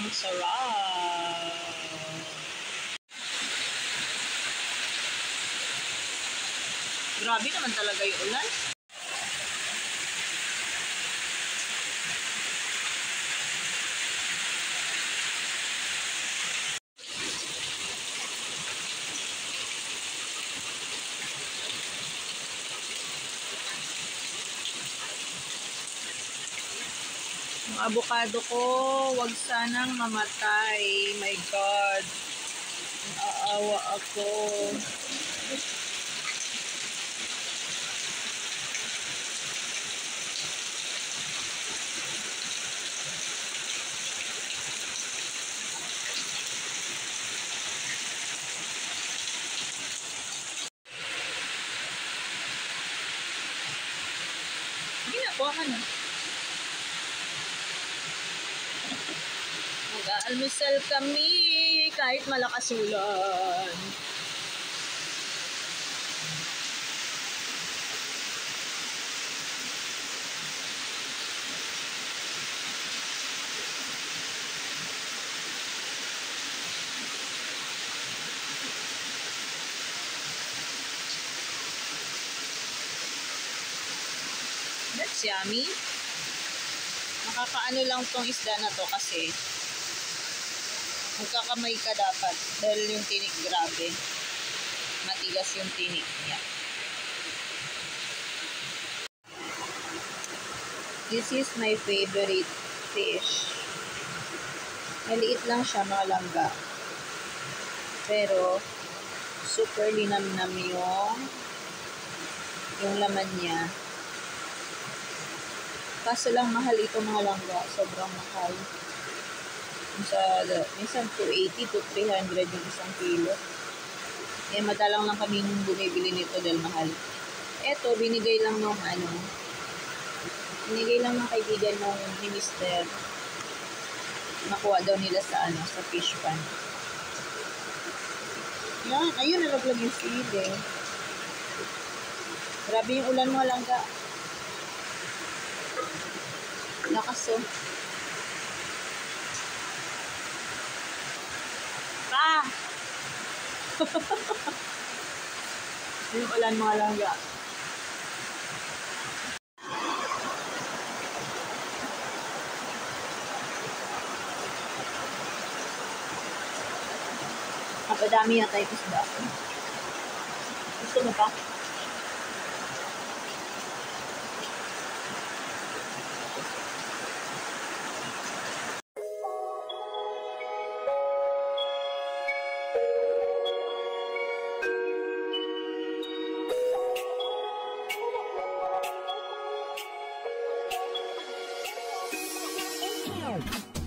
Sarap! Grabe naman talaga yung ulan. Ang avocado ko, wag sanang mamatay. My God. Naawa ako. Ginakuha ka na. Mag-aalmusal kami kahit malakas ulan. That's yummy. Nakakaano lang tong isda na to kasi magkakamay ka dapat dahil yung tinik grabe. Matigas yung tinik niya. This is my favorite fish. Maliit lang siya, mga langga. Pero super linamnam yung laman niya. Kaso lang mahal ito, mga langga. Sobrang mahal. Minsan 280 to 300 yung isang kilo. Eh, madalang lang kaming bumibili nito dahil mahal. Eto, binigay lang ng kaibigan ng minister. Nakuha daw nila sa fish pan. Yan, ayun, nalaglag yung sili. Grabe yung ulan, mga langga. Lakas, oh. Yung ulan, mga langga. Napadami yata yung isda. Gusto mo pa? Oh.